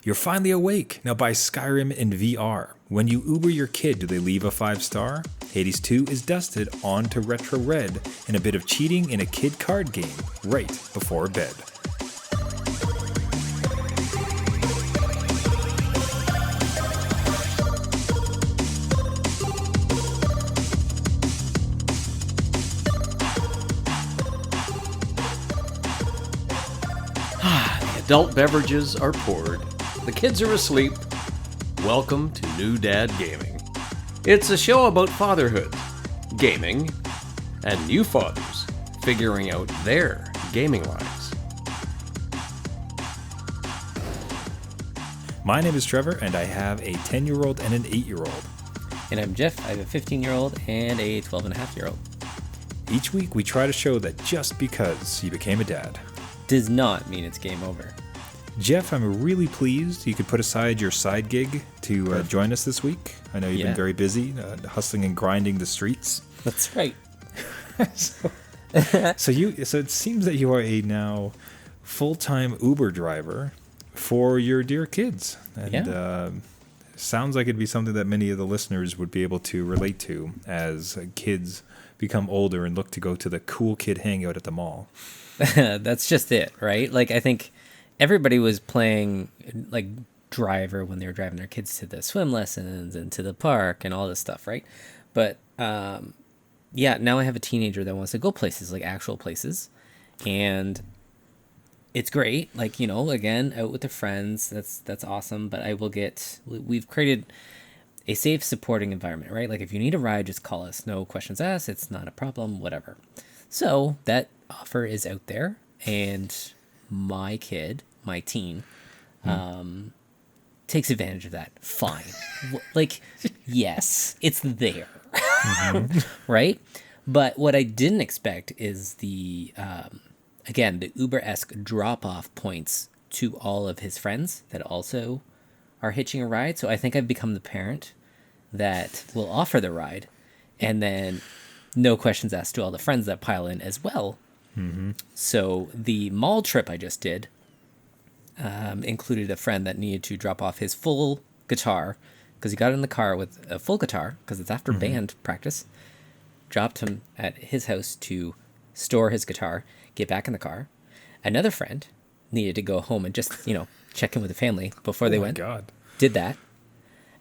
You're finally awake. Now buy Skyrim in VR. When you Uber your kid, do they leave a 5-star? Hades 2 is dusted onto Retro Red, and a bit of cheating in a kid card game right before bed. Adult beverages are poured. The kids are asleep. Welcome to New Dad Gaming. It's a show about fatherhood, gaming, and new fathers figuring out their gaming lives. My name is Trevor, and I have a 10-year-old and an 8-year-old. And I'm Jeff. I have a 15-year-old and a 12-and-a-half-year-old. Each week, we try to show that just because you became a dad does not mean it's game over. Jeff, I'm really pleased you could put aside your side gig to join us this week. I know you've been very busy, hustling and grinding the streets. That's right. So it seems that you are a now full-time Uber driver for your dear kids. And sounds like it'd be something that many of the listeners would be able to relate to as kids become older and look to go to the cool kid hangout at the mall. That's just it, right? Like, I think everybody was playing like driver when they were driving their kids to the swim lessons and to the park and all this stuff, right? But now I have a teenager that wants to go places, like actual places, and it's great. Like, again, out with the friends, that's awesome. But we've created a safe, supporting environment, right? Like, if you need a ride, just call us. No questions asked. It's not a problem, whatever. So that offer is out there, and my teen, takes advantage of that. Fine. Like, yes, it's there. Right? But what I didn't expect is the Uber-esque drop-off points to all of his friends that also are hitching a ride. So I think I've become the parent that will offer the ride, and then no questions asked to all the friends that pile in as well. Mm-hmm. So the mall trip I just did included a friend that needed to drop off his full guitar because he got in the car with a full guitar because it's after band practice. Dropped him at his house to store his guitar, get back in the car. Another friend needed to go home and just, check in with the family before they went. God. Did that.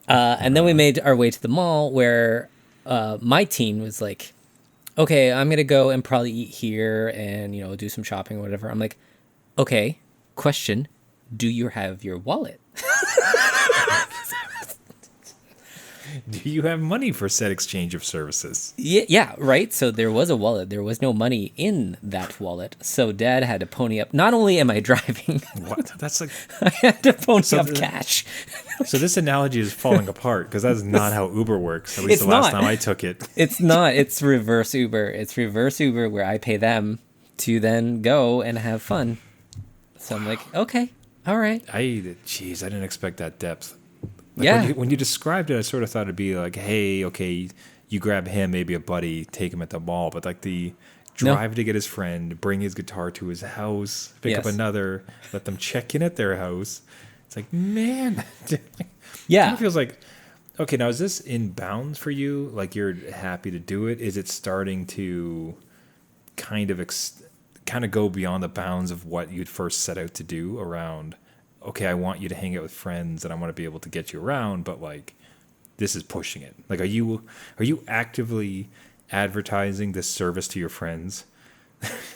And then we made our way to the mall where my teen was like, okay, I'm going to go and probably eat here and, do some shopping or whatever. I'm like, okay, question, do you have your wallet? Do you have money for said exchange of services? Yeah, right? So there was a wallet. There was no money in that wallet. So Dad had to pony up. Not only am I driving. What? That's like... I had to pony up cash. So this analogy is falling apart because that's not how Uber works. At least the last time I took it. It's not. It's reverse Uber. It's reverse Uber where I pay them to then go and have fun. So I'm like, okay, all right. I didn't expect that depth. Like when you described it, I sort of thought it'd be like, hey, okay, you grab him, maybe a buddy, take him at the mall. But like the drive to get his friend, bring his guitar to his house, pick up another, let them check in at their house. It's like, man. Yeah. It kind of feels like, okay, now is this in bounds for you? Like you're happy to do it? Is it starting to kind of go beyond the bounds of what you'd first set out to do around, okay, I want you to hang out with friends and I want to be able to get you around, but like this is pushing it. Like, are you actively advertising this service to your friends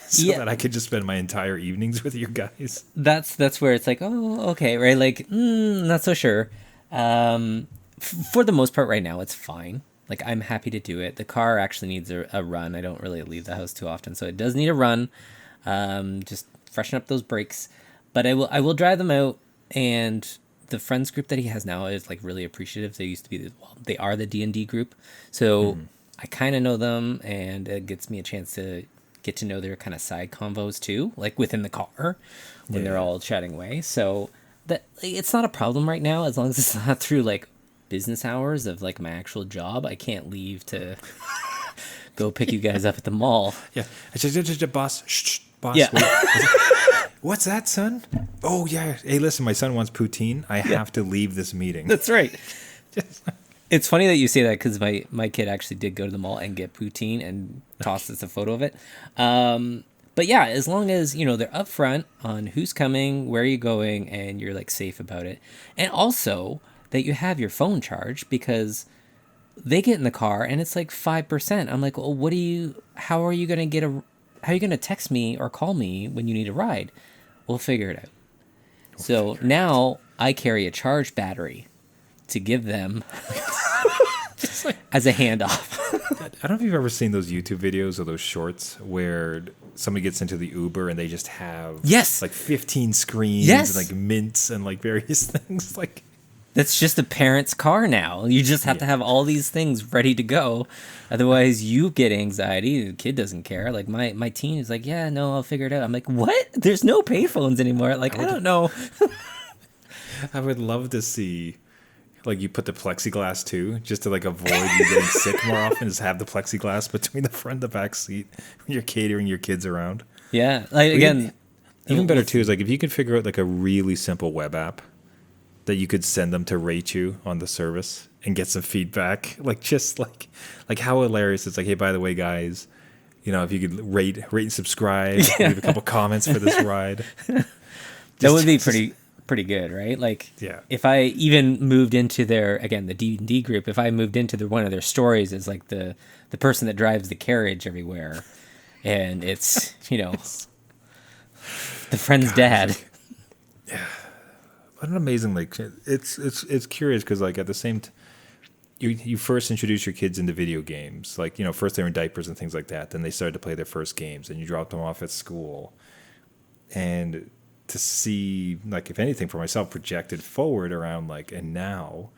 so that I could just spend my entire evenings with you guys? That's where it's like, oh, okay, right? Like, not so sure. For the most part right now, it's fine. Like, I'm happy to do it. The car actually needs a run. I don't really leave the house too often, so it does need a run. Just freshen up those brakes. But I will drive them out, and the friends group that he has now is like really appreciative. They used to be they are the D&D group, so I kind of know them, and it gets me a chance to get to know their kind of side convos too, like within the car when they're all chatting away. So that it's not a problem right now as long as it's not through like business hours of like my actual job. I can't leave to go pick you guys up at the mall. Yeah, boss. Shh, boss. Yeah. What's that, son? oh yeah, hey, listen, my son wants poutine. I have to leave this meeting. That's right. It's funny that you say that because my kid actually did go to the mall and get poutine and tossed us a photo of it. But yeah, as long as, they're upfront on who's coming, where you're going, and you're like safe about it. And also that you have your phone charged, because they get in the car and it's like 5%. I'm like, well, how are you going to text me or call me when you need a ride? We'll figure it out. Now I carry a charged battery to give them as a handoff. I don't know if you've ever seen those YouTube videos or those shorts where somebody gets into the Uber and they just have like 15 screens and like mints and like various things. Like, that's just a parent's car now. You just have to have all these things ready to go. Otherwise, you get anxiety. The kid doesn't care. Like, my teen is like, yeah, no, I'll figure it out. I'm like, what? There's no payphones anymore. Like, I don't know. I would love to see, like, you put the plexiglass too, just to like avoid you getting sick more often. Just have the plexiglass between the front and the back seat when you're catering your kids around. Yeah, like again, even better too is like if you could figure out like a really simple web app that you could send them to rate you on the service and get some feedback. Like, just like how hilarious it's like, hey, by the way, guys, if you could rate and subscribe, leave a couple comments for this ride. That would be pretty good, right? Like, if I even moved into the D&D group, if I moved into one of their stories as like the person that drives the carriage everywhere, and it's the friend's dad. Yeah, what an amazing, like, it's curious because like at the same you first introduce your kids into video games, like, first they were in diapers and things like that, then they started to play their first games, and you dropped them off at school, and to see, like, if anything for myself, projected forward around like, and now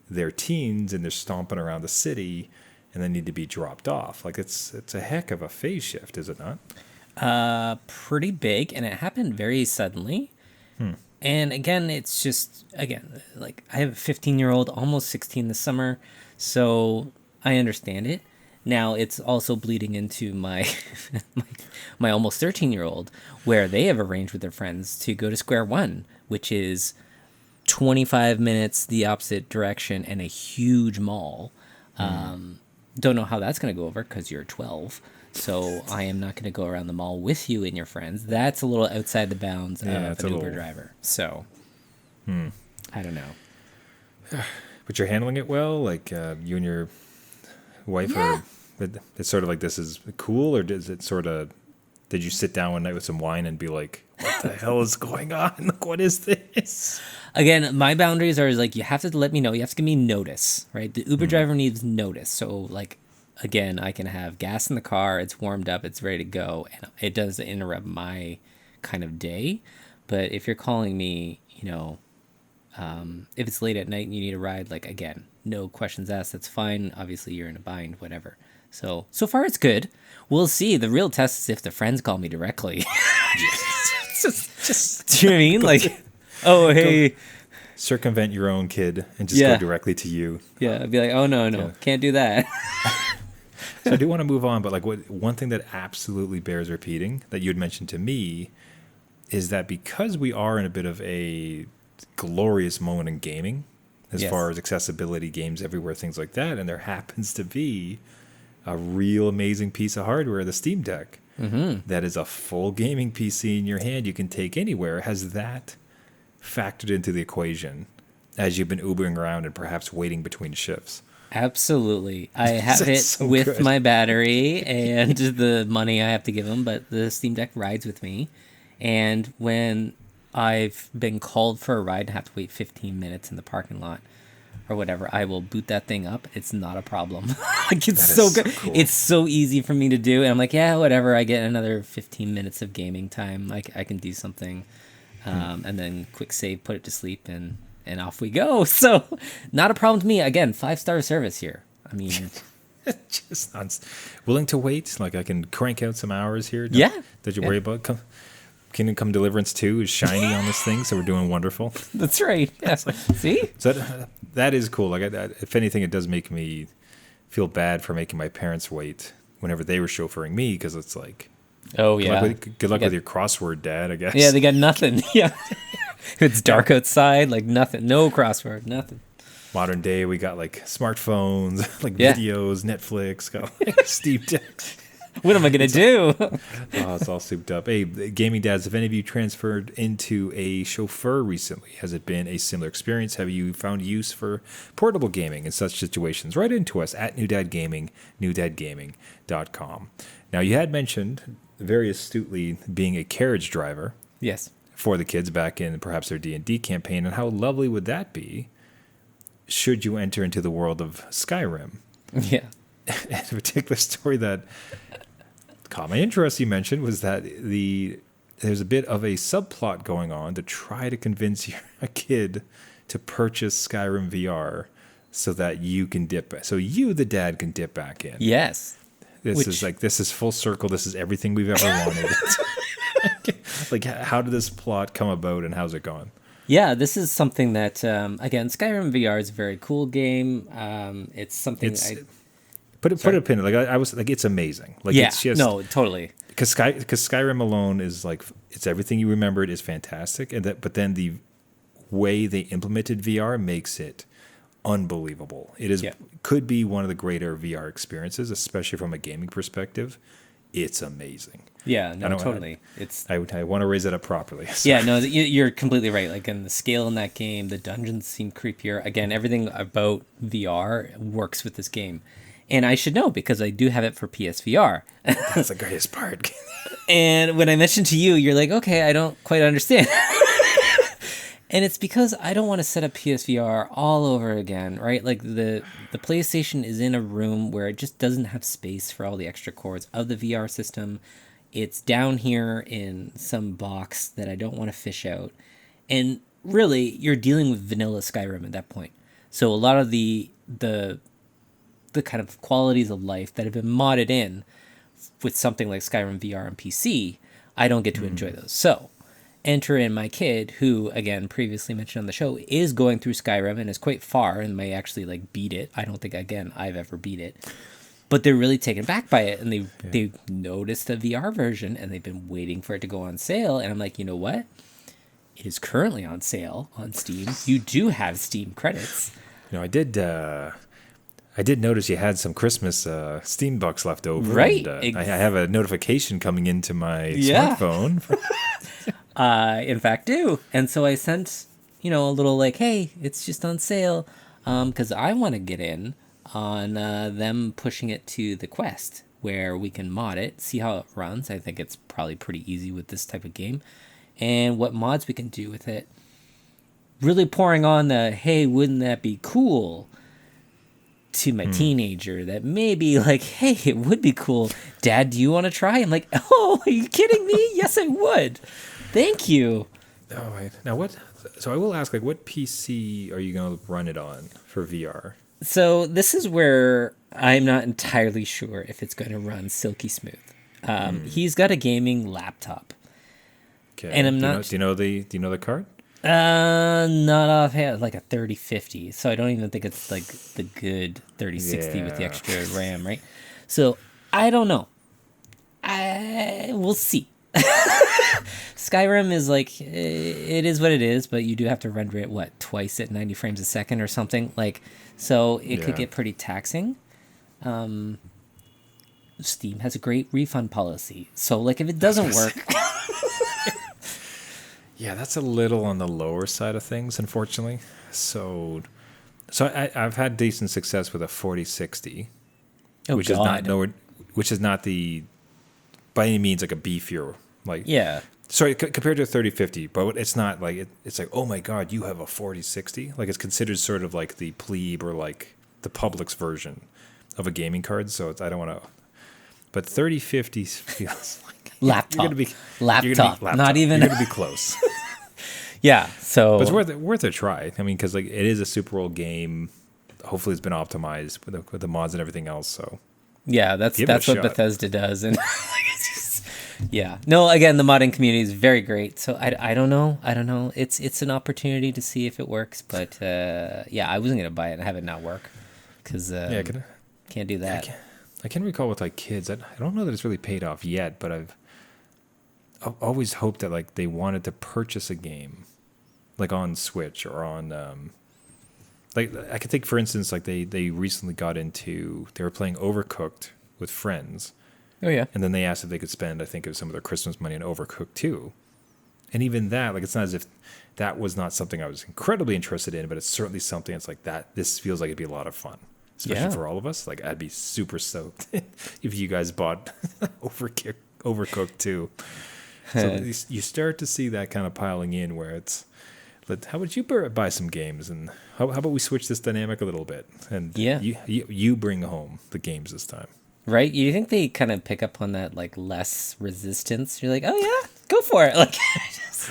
they're teens and they're stomping around the city and they need to be dropped off. Like, it's a heck of a phase shift, is it not? Pretty big, and it happened very suddenly. And again, it's just, like, I have a 15-year-old, almost 16 this summer, so I understand it. Now it's also bleeding into my my almost 13-year-old, where they have arranged with their friends to go to Square One, which is 25 minutes the opposite direction and a huge mall. Don't know how that's going to go over because you're 12. So I am not going to go around the mall with you and your friends. That's a little outside the bounds of an Uber driver. So I don't know. But you're handling it well? Like, you and your wife are... It's sort of like, this is cool, or is it sort of... Did you sit down one night with some wine and be like, what the hell is going on? Like, what is this? Again, my boundaries are like, you have to let me know. You have to give me notice, right? The Uber driver needs notice. So, like, again, I can have gas in the car, it's warmed up, it's ready to go, and it doesn't interrupt my kind of day. But if you're calling me, if it's late at night and you need a ride, like, again, no questions asked, that's fine. Obviously, you're in a bind, whatever. So far it's good. We'll see. The real test is if the friends call me directly. just do you know what I mean? Like, oh, hey. Circumvent your own kid and just go directly to you. Yeah, I'd be like, oh, no, can't do that. So I do want to move on, but like, one thing that absolutely bears repeating that you had mentioned to me is that because we are in a bit of a glorious moment in gaming, as far as accessibility, games everywhere, things like that, and there happens to be a real amazing piece of hardware, the Steam Deck, that is a full gaming PC in your hand you can take anywhere. Has that factored into the equation as you've been Ubering around and perhaps waiting between shifts? Absolutely. I have it so with good. My battery and the money I have to give them, but the Steam Deck rides with me. And when I've been called for a ride and have to wait 15 minutes in the parking lot or whatever, I will boot that thing up. It's not a problem. Like, it's so good. So cool. It's so easy for me to do. And I'm like, yeah, whatever. I get another 15 minutes of gaming time. Like, I can do something. And then quick save, put it to sleep, and off we go. So not a problem to me. Again, 5-star service here. I mean, just willing to wait. Like, I can crank out some hours here. Did you worry about Kingdom Come Deliverance 2 is shiny on this thing, so we're doing wonderful. That's right. Yeah. See? So that is cool. Like, if anything, it does make me feel bad for making my parents wait whenever they were chauffeuring me, because it's like, Oh yeah. Good luck with your crossword, Dad. I guess. Yeah, they got nothing. Yeah. It's dark outside, like nothing. No crossword, nothing. Modern day, we got like smartphones, like Yeah. videos, Netflix, got like Steam Decks. What am I gonna do? Oh, it's all souped up. Hey, gaming dads, have any of you transferred into a chauffeur recently? Has it been a similar experience? Have you found use for portable gaming in such situations? Write into us at newdadgaming, newdadgaming.com. Now, you had mentioned very astutely being a carriage driver Yes. for the kids back in perhaps their D&D campaign, and how lovely would that be should you enter into the world of Skyrim? Yeah. And a particular story that caught my interest, you mentioned, was that there's a bit of a subplot going on to try to convince a kid to purchase Skyrim VR so that you can the dad, can dip back in. Yes. This is full circle. This is everything we've ever wanted. Like, how did this plot come about, and how's it gone? Yeah, this is something that again, Skyrim VR is a very cool game. It's something Put a pin in it. Like I was like, it's amazing. Like, yeah, it's just, no, totally. because Skyrim alone is like, it's everything you remembered is fantastic, but then the way they implemented VR makes it unbelievable. It is could be one of the greater VR experiences, especially from a gaming perspective. It's amazing. Yeah, no, totally. I want to raise it up properly. So. Yeah, no, you're completely right. Like, in the scale in that game, the dungeons seem creepier. Again, everything about VR works with this game. And I should know because I do have it for PSVR. That's the greatest part. And when I mentioned to you, you're like, okay, I don't quite understand. And it's because I don't want to set up PSVR all over again, right? Like, the PlayStation is in a room where it just doesn't have space for all the extra cords of the VR system. It's down here in some box that I don't want to fish out. And really, you're dealing with vanilla Skyrim at that point. So a lot of the kind of qualities of life that have been modded in with something like Skyrim VR and PC, I don't get to enjoy those. So enter in my kid, who, again, previously mentioned on the show, is going through Skyrim and is quite far and may actually like beat it. I don't think, again, I've ever beat it. But they're really taken back by it, and they noticed the VR version, and they've been waiting for it to go on sale. And I'm like, you know what? It is currently on sale on Steam. You do have Steam credits. You know, I did notice you had some Christmas Steam bucks left over. Right. And, I have a notification coming into my smartphone. In fact, do. And so I sent, a little like, hey, it's just on sale, because I want to get in on them pushing it to the Quest, where we can mod it, see how it runs. I think it's probably pretty easy with this type of game, and what mods we can do with it. Really pouring on the, hey, wouldn't that be cool, to my teenager that may be like, hey, it would be cool. Dad, do you want to try? I'm like, oh, are you kidding me? Yes, I would. Thank you. Oh, right. Now what? So I will ask, like, what PC are you going to run it on for VR? So this is where I'm not entirely sure if it's going to run silky smooth. He's got a gaming laptop. Okay. And I'm not. Do you know the card? Not offhand, like a 3050. So I don't even think it's like the good 3060 with the extra RAM, right? So I don't know. We'll see. Skyrim is like, it is what it is, but you do have to render it twice at 90 frames a second or something, like, so it could get pretty taxing. Steam has a great refund policy, so like if it doesn't work. Yeah, that's a little on the lower side of things, unfortunately. So I've had decent success with a 4060, which is not the by any means like a beefier, like, sorry, compared to a 3050, but it's not like it's like, oh my god, you have a 4060. Like, it's considered sort of like the plebe or like the public's version of a gaming card. So I don't want to, but 3050 feels like laptop. You're laptop, not even. You're gonna be close. Yeah, so but it's worth a try. I mean, because like it is a super old game. Hopefully, it's been optimized with the mods and everything else. So yeah, that's what Bethesda does, and yeah, no. Again, the modding community is very great. So I don't know. It's an opportunity to see if it works, but I wasn't gonna buy it and have it not work because can't do that. I can recall with like kids. I don't know that it's really paid off yet, but always hoped that like they wanted to purchase a game, like on Switch or on like I could think for instance like they recently got into they were playing Overcooked with friends. Oh yeah. And then they asked if they could spend, I think it was some of their Christmas money on Overcooked too. And even that, like, it's not as if that was not something I was incredibly interested in, but it's certainly something that's like that. This feels like it'd be a lot of fun, especially for all of us. Like, I'd be super stoked if you guys bought Overcooked too. So you start to see that kind of piling in where it's, but how about you buy some games and how about we switch this dynamic a little bit? And you bring home the games this time. Right? You think they kind of pick up on that, like, less resistance? You're like, oh, yeah, go for it. Like,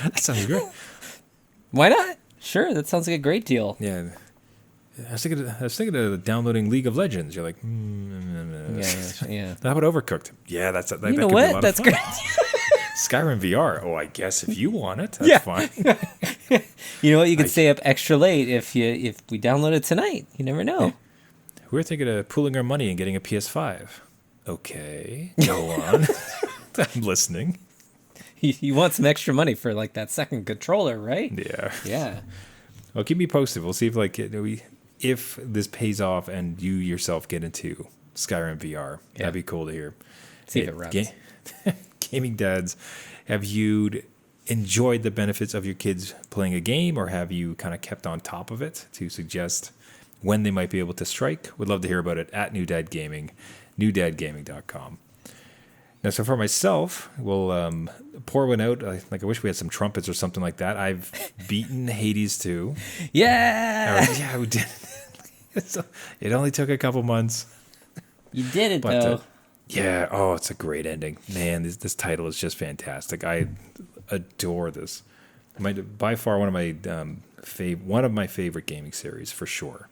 that sounds great. Why not? Sure, that sounds like a great deal. Yeah. I was thinking of downloading League of Legends. You're like, yeah. How about Overcooked? Yeah, that you could know be what? a lot That's of fun. great. Skyrim VR. Oh, I guess if you want it, that's fine. You know what? You could stay up extra late if we download it tonight. You never know. Yeah. We're thinking of pooling our money and getting a PS5. Okay, go on. I'm listening. You want some extra money for like that second controller, right? Yeah. Yeah. Well, keep me posted. We'll see if if this pays off and you yourself get into Skyrim VR. Yeah. That'd be cool to hear. See if it runs. Gaming dads, have you enjoyed the benefits of your kids playing a game, or have you kind of kept on top of it to suggest when they might be able to strike? Would love to hear about it at New Dad Gaming, newdadgaming.com. Now, so for myself, we'll pour one out. Like I wish we had some trumpets or something like that. I've beaten Hades 2. Yeah! Yeah, we did. It only took a couple months. You did it, But, though. Yeah, oh, it's a great ending. Man, this title is just fantastic. I adore this. By far one of my favorite gaming series, for sure.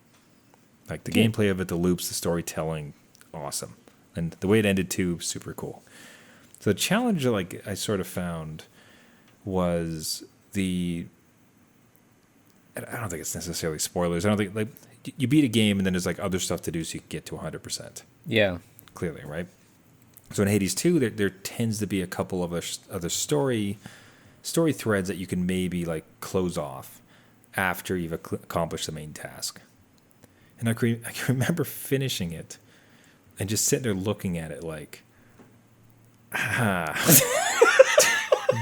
Like the gameplay of it, the loops, the storytelling, awesome. And the way it ended too, super cool. So the challenge like I sort of found was I don't think it's necessarily spoilers. I don't think like you beat a game and then there's like other stuff to do so you can get to 100%. Yeah. Clearly, right? So in Hades 2, there tends to be a couple of other story threads that you can maybe like close off after you've accomplished the main task. And I can remember finishing it and just sitting there looking at it like,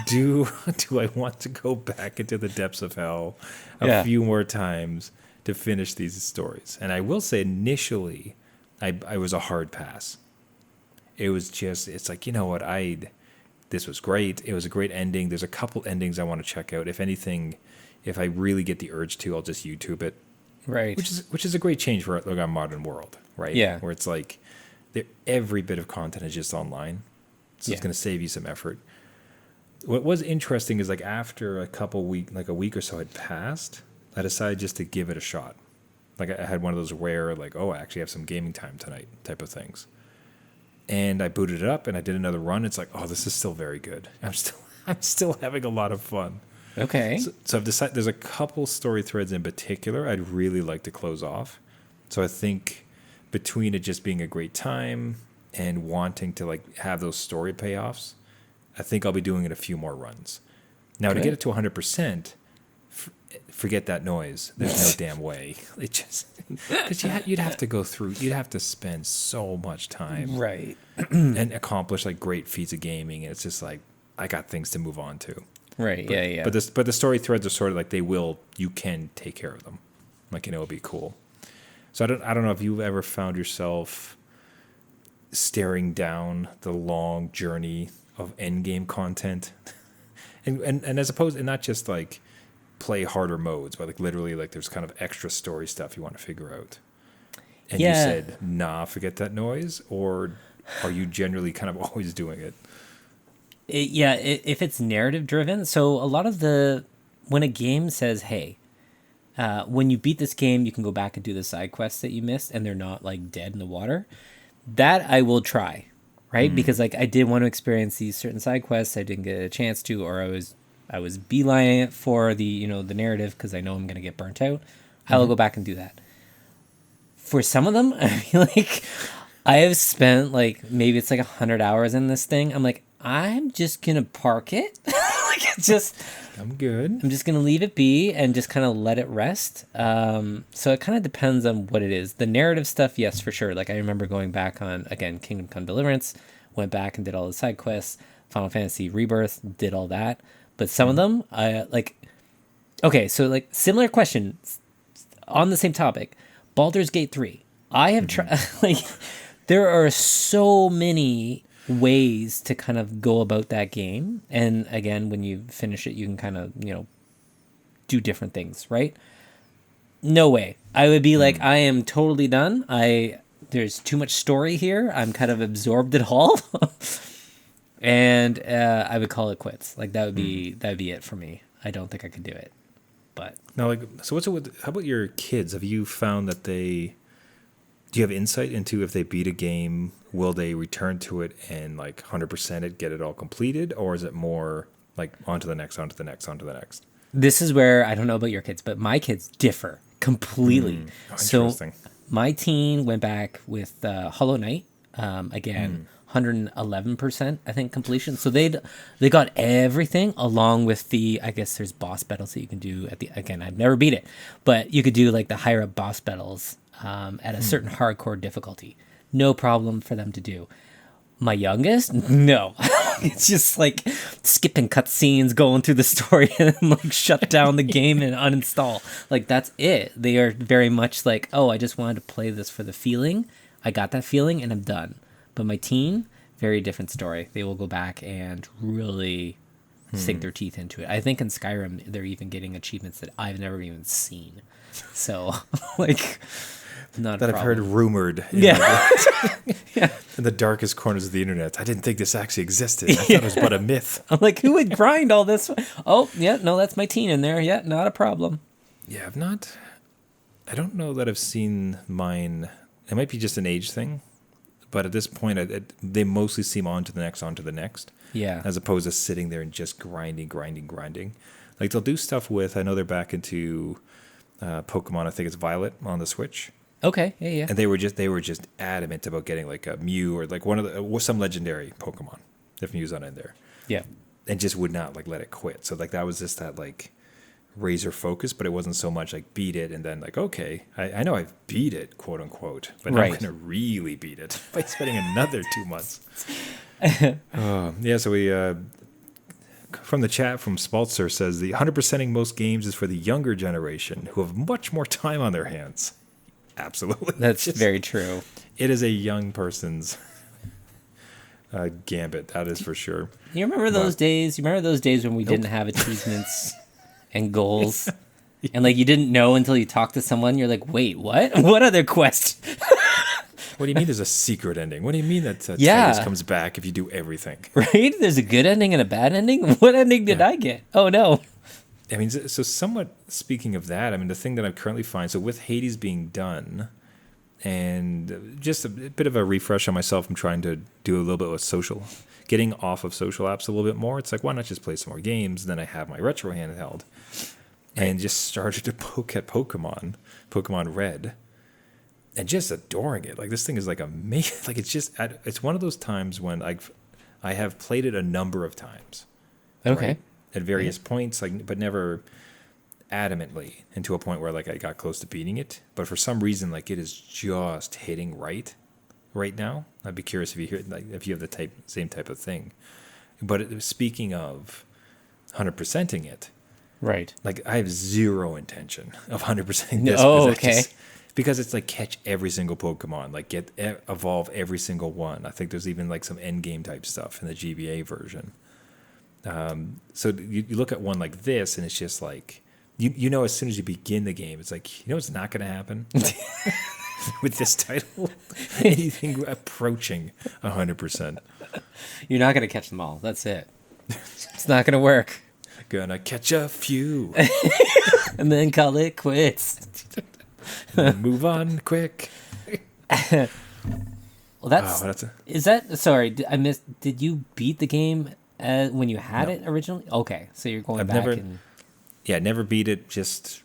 do I want to go back into the depths of hell a few more times to finish these stories? And I will say initially, I was a hard pass. It was just, it's like, you know what, this was great. It was a great ending. There's a couple endings I want to check out. If anything, if I really get the urge to, I'll just YouTube it. Right. Which is a great change for like our modern world, right? Yeah. Where it's like every bit of content is just online. So it's going to save you some effort. What was interesting is like after a week or so had passed, I decided just to give it a shot. Like I had one of those rare, like, oh, I actually have some gaming time tonight type of things. And I booted it up and I did another run. It's like, oh, this is still very good. I'm still having a lot of fun. Okay. So I've decided there's a couple story threads in particular I'd really like to close off. So I think between it just being a great time and wanting to like have those story payoffs, I think I'll be doing it a few more runs. Now to get it to 100%, forget that noise. There's no damn way. It just because you'd have to go through. You'd have to spend so much time, Right. and accomplish like great feats of gaming. And it's just like I got things to move on to. Right. Yeah. But the story threads are sort of like you can take care of them. Like, it'll be cool. So I don't know if you've ever found yourself staring down the long journey of endgame content, and as opposed, and not just like play harder modes, but like literally like there's kind of extra story stuff you want to figure out. And you said, nah, forget that noise, or are you generally kind of always doing it? If it's narrative driven, so a lot of when a game says, hey, when you beat this game, you can go back and do the side quests that you missed, and they're not like dead in the water, that I will try, right? Because like I did want to experience these certain side quests, I didn't get a chance to, or I was beelining it for the the narrative because I know I'm gonna get burnt out. I will go back and do that. For some of them, I feel like I have spent like maybe it's like 100 hours in this thing. I'm like, I'm just gonna park it. Like, it's just, I'm good. I'm just gonna leave it be and just kind of let it rest. So it kind of depends on what it is. The narrative stuff, yes, for sure. Like I remember going back on again Kingdom Come Deliverance, went back and did all the side quests. Final Fantasy Rebirth, did all that. But some of them, like, okay, so like similar question on the same topic. Baldur's Gate 3. I have tried, like, there are so many ways to kind of go about that game. And again, when you finish it, you can kind of, do different things, right? No way. I would be like, I am totally done. There's too much story here. I'm kind of absorbed it all. And I would call it quits. Like that would be it for me. I don't think I could do it. But now, like, so what's it with? How about your kids? Have you found that do you have insight into if they beat a game, will they return to it and like 100% it, get it all completed, or is it more like on to the next, on to the next, on to the next? This is where I don't know about your kids, but my kids differ completely. So my teen went back with Hollow Knight again. 111% I think completion, so they got everything along with the, I guess there's boss battles that you can do at the, again I've never beat it, but you could do like the higher up boss battles at a certain hardcore difficulty. No problem for them to do. My youngest, no. It's just like skipping cutscenes, going through the story, and then like shut down the game and uninstall. Like that's it. They are very much like, oh, I just wanted to play this for the feeling. I got that feeling and I'm done. But my teen, very different story. They will go back and really sink their teeth into it. I think in Skyrim, they're even getting achievements that I've never even seen. So, like, not that a I've heard rumored. Yeah. In the darkest corners of the internet. I didn't think this actually existed. I thought it was but a myth. I'm like, who would grind all this? Oh, yeah, no, that's my teen in there. Yeah, not a problem. Yeah, I don't know that I've seen mine. It might be just an age thing. But at this point, they mostly seem on to the next. Yeah. As opposed to sitting there and just grinding. Like they'll do stuff with, I know they're back into Pokemon, I think it's Violet on the Switch. Okay, yeah. And they were just adamant about getting like a Mew or like some legendary Pokemon, if Mew's on in there. Yeah. And just would not like let it quit. So like that was just that like razor focus, but it wasn't so much like beat it and then like, okay, I know I've beat it, quote unquote, but now I'm going to really beat it by spending another 2 months. Yeah, so we, from the chat from Spaltzer says the 100%ing most games is for the younger generation who have much more time on their hands. Absolutely. That's very true. It is a young person's gambit, that is for sure. You remember those days? You remember those days when we didn't have achievements and goals? And like you didn't know until you talked to someone. You're like, wait, what? What other quest? What do you mean there's a secret ending? What do you mean that Titus comes back if you do everything? Right? There's a good ending and a bad ending? What ending did I get? Oh, no. I mean, so somewhat speaking of that, I mean, the thing that I currently find, so with Hades being done, and just a bit of a refresh on myself, I'm trying to do a little bit with getting off of social apps a little bit more. It's like, why not just play some more games? Then I have my retro handheld, and just started to poke at Pokemon Red, and just adoring it. Like, this thing is like amazing. Like, it's one of those times when I have played it a number of times. Okay. Right? At various points, but never adamantly, and to a point where like I got close to beating it. But for some reason, like it is just hitting right now. I'd be curious if you have the same type of thing. But speaking of 100%ing it, right? Like I have zero intention of 100%ing this. Oh, okay. Because it's like catch every single Pokemon, like evolve every single one. I think there's even like some endgame type stuff in the GBA version. So you look at one like this, and it's just like, you know, as soon as you begin the game, it's like, you know, it's not going to happen with this title. Anything approaching 100%. You're not going to catch them all. That's it. It's not going to work. Gonna catch a few. And then call it quits. Move on quick. Well, sorry, I missed, did you beat the game when you had it originally? Okay, so you're going back and... Yeah, never beat it. Just,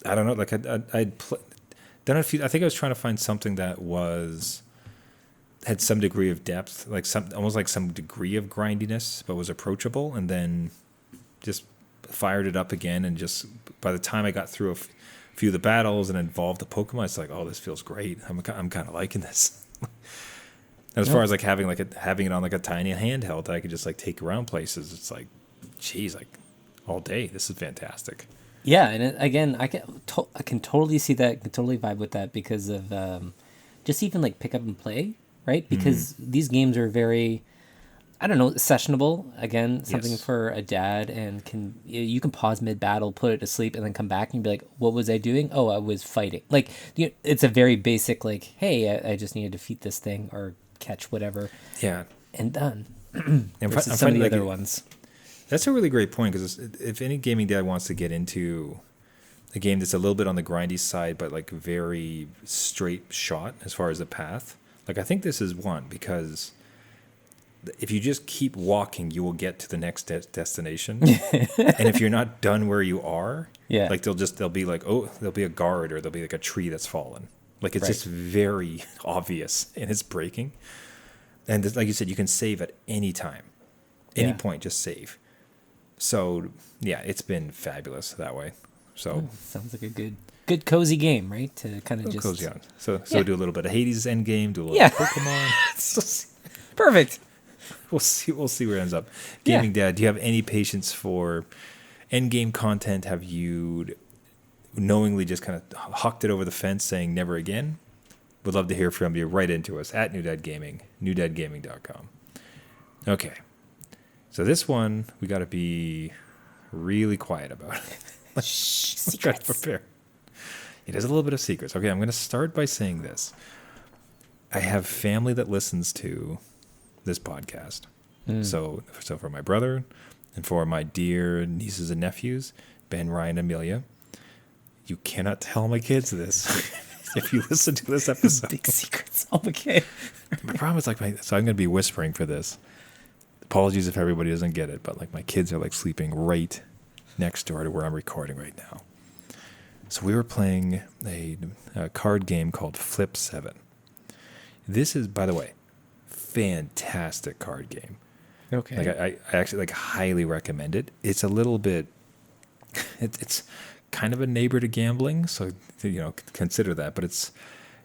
I don't know. Like I think I was trying to find something that was had some degree of depth, like almost like some degree of grindiness, but was approachable. And then just fired it up again, and just by the time I got through a few of the battles and involved the Pokemon, it's like, oh, this feels great. I'm kind of liking this. And as far as like having it on like a tiny handheld that I could just like take around places, it's like, geez, like all day. This is fantastic. Yeah, and again, I can totally see that, can totally vibe with that because of just even like pick up and play, right? Because these games are very, I don't know, sessionable. Again, something for a dad, and you can pause mid battle, put it to sleep, and then come back and be like, "What was I doing? Oh, I was fighting." Like, it's a very basic, like, "Hey, I just need to defeat this thing or catch whatever." Yeah, and done. And versus some of the other ones. That's a really great point, because if any gaming dad wants to get into a game that's a little bit on the grindy side, but like very straight shot as far as the path, like I think this is one, because if you just keep walking, you will get to the next destination. And if you're not done where you are, like they'll be like, oh, there'll be a guard, or there'll be like a tree that's fallen. Like it's just very obvious, and it's breaking. And like you said, you can save at any time, any point, just save. So yeah, it's been fabulous that way. So sounds like a good cozy game, right? To kind of just cozy on. So do a little bit of Hades Endgame, do a little Pokemon. Perfect. We'll see where it ends up. Gaming Dad, do you have any patience for endgame content? Have you knowingly just kind of hucked it over the fence, saying never again? Would love to hear from you. Right into us at New Dad Gaming, newdadgaming.com. Okay. So this one, we got to be really quiet about. Let's try to prepare. It has a little bit of secrets. Okay, I'm going to start by saying this. I have family that listens to this podcast. So for my brother and for my dear nieces and nephews, Ben, Ryan, Amelia, you cannot tell my kids this if you listen to this episode. Big secrets. Okay. My problem is so I'm going to be whispering for this. Apologies if everybody doesn't get it, but like my kids are like sleeping right next door to where I'm recording right now. So we were playing a card game called Flip 7. This is, by the way, fantastic card game. Okay. Like I actually like highly recommend it. It's a little bit, it's kind of a neighbor to gambling, so consider that. But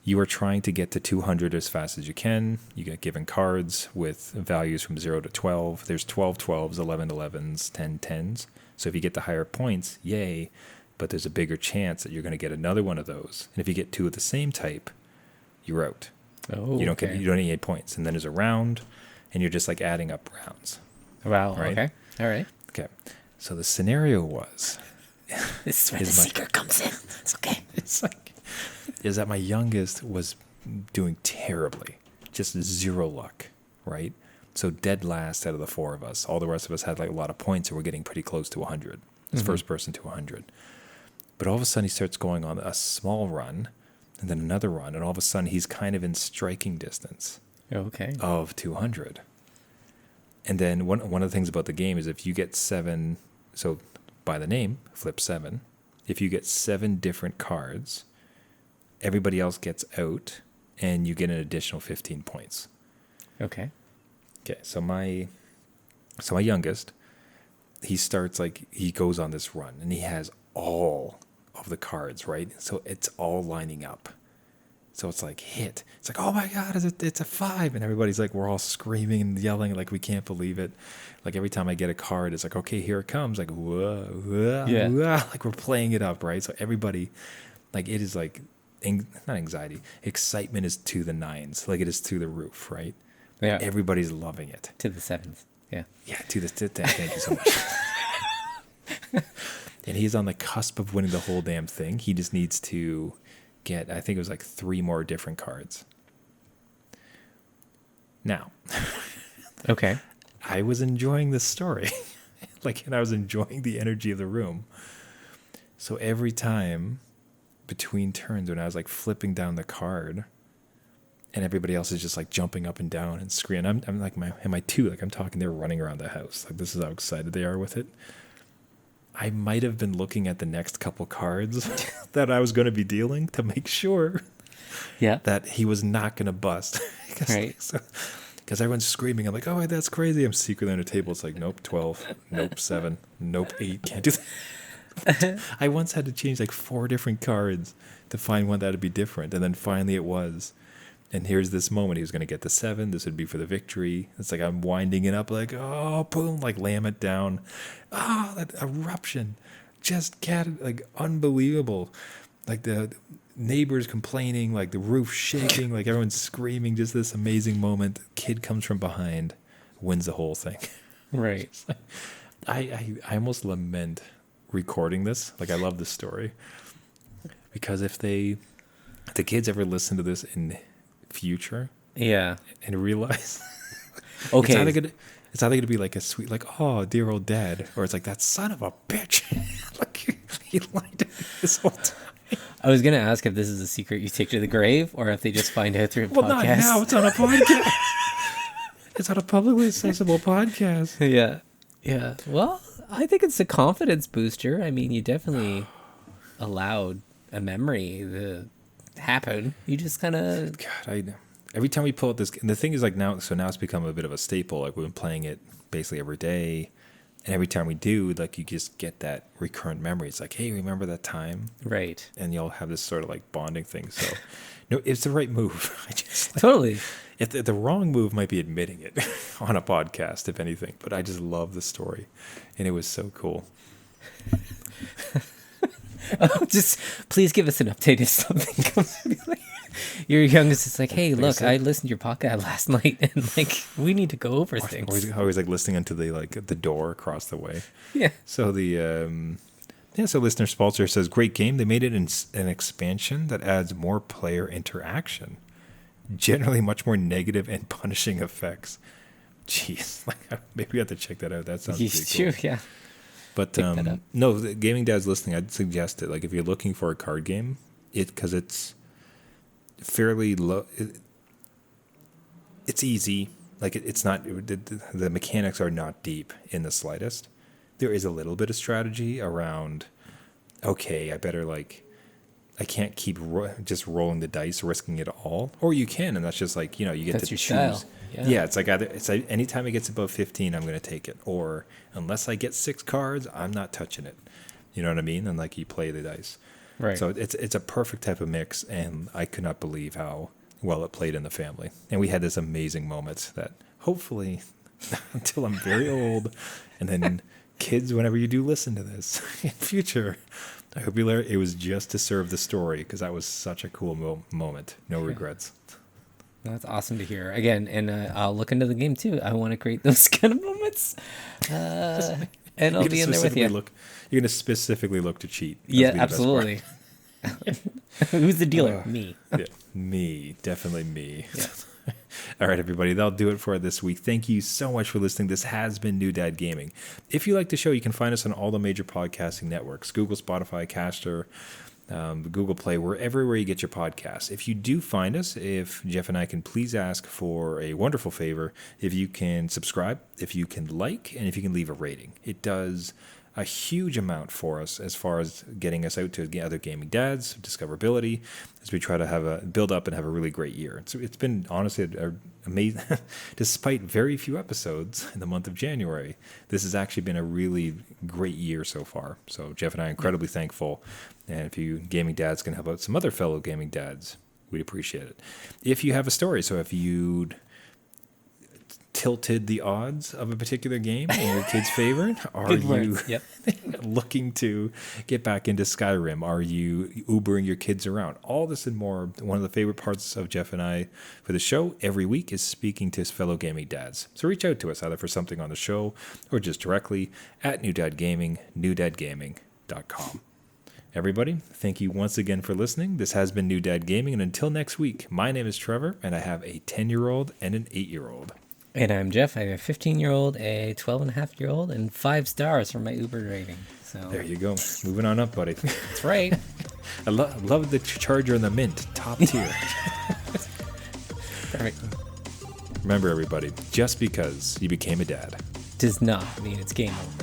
you are trying to get to 200 as fast as you can. You get given cards with values from 0 to 12. There's 12 12s, 11 11s, 10 10s. So if you get the higher points, yay. But there's a bigger chance that you're going to get another one of those. And if you get two of the same type, you're out. Oh, you don't need 8 points. And then there's a round, and you're just like adding up rounds. Wow. Right? Okay. All right. Okay. So the scenario was, this is where the secret comes in. It's okay. Is that my youngest was doing terribly, just zero luck, right? So dead last out of the four of us. All the rest of us had like a lot of points, and we're getting pretty close to 100. It's first person to 100. But all of a sudden he starts going on a small run, and then another run, and all of a sudden he's kind of in striking distance of 200. And then one of the things about the game is if you get 7, so by the name, Flip 7, if you get 7 different cards, everybody else gets out, and you get an additional 15 points. Okay. Okay, so my youngest, he starts he goes on this run, and he has all of the cards, right? So it's all lining up. So it's like hit. It's like, oh my God, it's a 5. And everybody's like, we're all screaming and yelling like we can't believe it. Like every time I get a card, it's like, okay, here it comes. Like, whoa, whoa, whoa. Like we're playing it up, right? So everybody, like it is like, not anxiety, excitement is to the nines. Like it is to the roof, right? Yeah. Everybody's loving it. To the 7s. Yeah. Yeah, thank you so much. And he's on the cusp of winning the whole damn thing. He just needs to get, I think it was like 3 more different cards. Now. Okay. I was enjoying this story. And I was enjoying the energy of the room. So every time between turns when I was like flipping down the card, and everybody else is just like jumping up and down and screaming. I'm like, my 2, like I'm talking, they're running around the house. Like this is how excited they are with it. I might have been looking at the next couple cards that I was going to be dealing to make sure Yeah. that he was not going to bust. Right. Because everyone's screaming. I'm like, oh, that's crazy. I'm secretly on a table. It's like, nope, 12. Nope, 7. Nope, 8. Can't do that. I once had to change like 4 different cards to find one that would be different. And then finally it was. And here's this moment. He was going to get the 7. This would be for the victory. It's like I'm winding it up like, oh, boom, like lam it down. Oh, that eruption. Just like unbelievable. Like the neighbors complaining, like the roof shaking, like everyone's screaming. Just this amazing moment. Kid comes from behind, wins the whole thing. Right. I almost lament recording this. Like I love this story. Because if the kids ever listen to this in future, Yeah. and realize, Okay. it's either gonna be like a sweet, like, oh, dear old dad, or it's like that son of a bitch, like he lied to me this whole time. I was gonna ask if this is a secret you take to the grave, or if they just find out through a Well, podcast. not now. It's on a podcast. It's on a publicly accessible podcast. Yeah. Yeah. Well, I think it's a confidence booster. I mean, you definitely allowed a memory to happen. You just kind of... God, every time we pull out this, and the thing is like now it's become a bit of a staple. Like we've been playing it basically every day. And every time we do, like you just get that recurrent memory. It's like, hey, remember that time? Right. And you'll have this sort of like bonding thing. So, no, it's the right move. I just Totally. if the wrong move might be admitting it on a podcast, if anything. But I just love the story, and it was so cool. Just please give us an update if something comes to me. Your youngest is like, hey, look, I listened to your podcast last night, and like we need to go over things. Always like listening into the door across the way. Yeah. So so listener sponsor says, great game. They made it an expansion that adds more player interaction, generally much more negative and punishing effects. Jeez, like maybe we have to check that out. That sounds pretty cool. Yeah. But no, the gaming dads listening, I'd suggest it. Like if you're looking for a card game, because it's fairly low. It's easy. Like it's not. The mechanics are not deep in the slightest. There is a little bit of strategy around. Okay, I can't keep just rolling the dice, risking it all. Or you can, and that's just like you get That's to your choose. style. Yeah. Yeah, it's like anytime it gets above 15, I'm going to take it. Or unless I get 6 cards, I'm not touching it. You know what I mean? And like you play the dice. Right. So it's a perfect type of mix, and I could not believe how well it played in the family. And we had this amazing moment that hopefully, until I'm very old, and then kids, whenever you do listen to this in future, I hope you learn it was just to serve the story, because that was such a cool moment. No regrets. That's awesome to hear. Again, and I'll look into the game too. I want to create those kind of moments. And I'll be in there with you. You're going to specifically look to cheat. Yeah, absolutely. Who's the dealer? Me. Yeah, me. Definitely me. Yeah. All right, everybody. That'll do it for this week. Thank you so much for listening. This has been New Dad Gaming. If you like the show, you can find us on all the major podcasting networks: Google, Spotify, Caster, Google Play, wherever you get your podcasts. If you do find us, if Jeff and I can please ask for a wonderful favor, if you can subscribe, if you can like, and if you can leave a rating. It does a huge amount for us as far as getting us out to other gaming dads, discoverability, as we try to build up and have a really great year. It's been honestly amazing. Despite very few episodes in the month of January, this has actually been a really great year so far. So Jeff and I are incredibly thankful. And if you gaming dads can help out some other fellow gaming dads, we'd appreciate it. If you have a story, so if you'd tilted the odds of a particular game in your kid's favor, are you looking to get back into Skyrim? Are you Ubering your kids around? All this and more. One of the favorite parts of Jeff and I for the show every week is speaking to his fellow gaming dads. So reach out to us either for something on the show or just directly at New Dad Gaming, newdadgaming.com. Everybody, thank you once again for listening. This has been New Dad Gaming, and until next week, my name is Trevor, and I have a 10-year-old and an 8-year-old. And I'm Jeff. I have a 15-year-old, a 12-and-a-half-year-old, and 5 stars for my Uber rating. So there you go. Moving on up, buddy. That's right. I love the Charger and the Mint. Top tier. Perfect. Remember, everybody, just because you became a dad Does not mean it's game over.